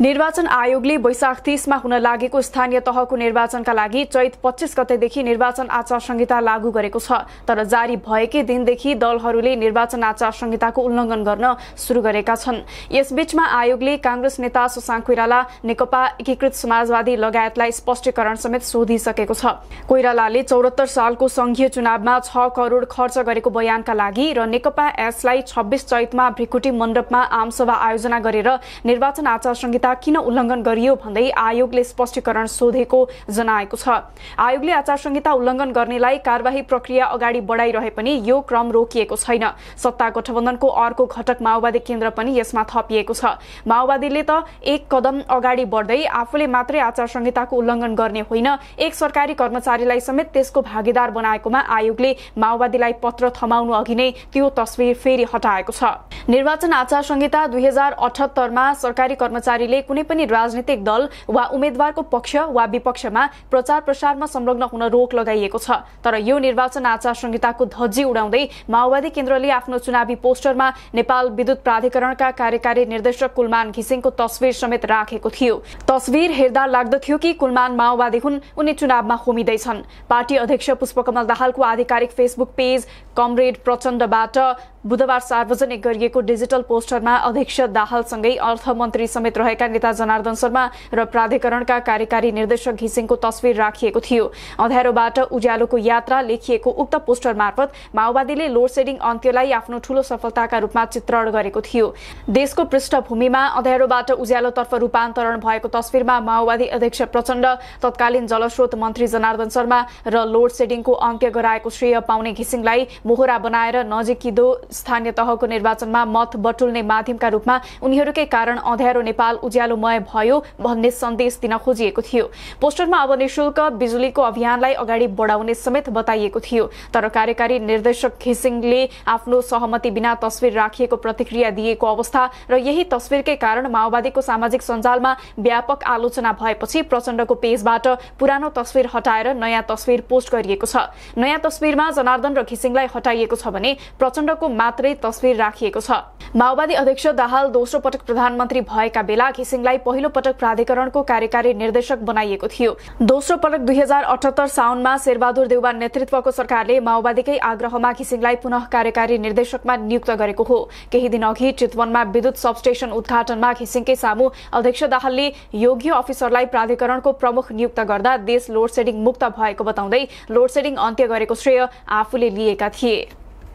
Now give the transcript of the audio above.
निर्वाचन आयोगले वैशाख 30 मा हुन लागेको स्थानीय तहको निर्वाचनका लागि चैत 25 गतेदेखि निर्वाचन आचार संहिता लागू गरेको छ। तर जारी भएकै दिनदेखि दलहरूले निर्वाचन आचार संहिताको उल्लङ्घन गर्न सुरु गरेका छन्। यसबीचमा आयोगले कांग्रेस नेता शशांक कोइराला, नेकपा एकीकृत समाजवादी लगायतलाई स्पष्टीकरण समेत सोधिसकेको छ। कोइरालाले 74 सालको संघीय चुनावमा 6 करोड खर्च गरेको बयानका लागि र नेकपा एसलाई 26 चैतमा भ्रिकुटी मण्डपमा आमसभा आयोजना गरेर निर्वाचन आचार संहिता किन उल्लङ्घन गरियो भन्दै आयोगले स्पष्टीकरण सोधेको जनाएको छ। आयोगले आचार संहिता उल्लङ्घन गर्नेलाई कार्यवाही प्रक्रिया अगाडि बढाइरहे पनि यो क्रम रोकिएको छैन। सत्ता गठबन्धनको अर्को घटक माओवादी केन्द्र पनि यसमा थपिएको छ। माओवादीले त एक कदम अगाडि बढ्दै आफूले मात्रै आचार संहिताको उल्लङ्घन गर्ने होइन, एक सरकारी कर्मचारीलाई समेत त्यसको भागीदार बनाएकोमा आयोगले माओवादीलाई पत्र थमाउनु अघि नै त्यो तस्बिर फेरि हटाएको छ। निर्वाचन आचार संहिता 2078 मा सरकारी कर्मचारीले कुनै पनि राजनीतिक दल वा उम्मेद्वारको पक्ष वा विपक्षमा प्रचार प्रसारमा संलग्न हुन रोक लगाइएको छ। तर यो निर्वाचन आचार संहिताको धज्जी उडाउँदै माओवादी केन्द्रले आफ्नो चुनावी पोस्टरमा नेपाल विद्युत प्राधिकरणका कार्यकारी निर्देशक कुलमान घिसिङको तस्बिर समेत राखेको थियो। तस्बिर हेर्दा लाग्दथ्यो कि कुलमान माओवादी हुन्, उनी चुनावमा होमिँदैछन्। पार्टी अध्यक्ष पुष्पकमल दाहालको आधिकारिक फेसबुक पेज कमरेड प्रचण्डबाट बुधबार सार्वजनिक गरिएको डिजिटल पोस्टरमा अध्यक्ष दाहालसँगै अर्थमन्त्री समेत रहेका नेता जनार्दन शर्मा र प्राधिकरणका कार्यकारी निर्देशक घिसिङको तस्बिर राखिएको थियो। अँध्यारोबाट उज्यालोको यात्रा लेखिएको उक्त पोस्टर मार्फत माओवादीले लोड सेडिङ अन्त्यलाई आफ्नो ठूलो सफलताका रूपमा चित्रण गरेको थियो। देशको पृष्ठभूमिमा अँध्यारोबाट उज्यालोतर्फ रूपान्तरण भएको तस्बिरमा माओवादी अध्यक्ष प्रचण्ड, तत्कालीन जलस्रोत मन्त्री जनार्दन शर्मा र लोड सेडिङको अन्त्य गराएको श्रेय पाउने घिसिङलाई मोहरा बनाएर नजिकिदो स्थानीय तहको निर्वाचनमा मत बटुल्ने माध्यमका रूपमा उनीहरूकै कारण अँध्यारो नेपाल उज्यालोमय भयो भन्ने सन्देश दिन खोजिएको थियो। पोस्टरमा अब निशुल्क बिजुलीको अभियानलाई अगाडि बढाउने समेत बताइएको थियो। तर कार्यकारी निर्देशक घिसिङले आफ्नो सहमति बिना तस्बिर राखिएको प्रतिक्रिया दिएको अवस्था र यही तस्बिरकै कारण माओवादीको सामाजिक सञ्जालमा व्यापक आलोचना भएपछि प्रचण्डको पेजबाट पुरानो तस्बिर हटाएर नयाँ तस्बिर पोस्ट गरिएको छ। नयाँ तस्बिरमा जनार्दन र घिसिङलाई हटाइएको छ भने प्रचण्डको मात्रै तस्बिर राखिएको छ। माओवादी अध्यक्ष दाहाल दोस्रो पटक प्रधानमन्त्री भएका बेला घिसिङलाई पहिलो पटक प्राधिकरणको कार्यकारी निर्देशक बनाइएको थियो। दोस्रो पटक 2078 साउनमा शेरबहादुर देउवा नेतृत्वको सरकारले माओवादीकै आग्रहमा घिसिङलाई पुनः कार्यकारी निर्देशकमा नियुक्त गरेको हो। केही दिन अघि चितवनमा विद्युत सबस्टेशन उद्घाटनमा घिसिङकै सामु अध्यक्ष दाहालले योग्य अफिसरलाई प्राधिकरणको प्रमुख नियुक्त गर्दा देश लोड सेडिङ मुक्त भएको बताउँदै लोड सेडिङ अन्त्य गरेको श्रेय आफूले लिएका थिए।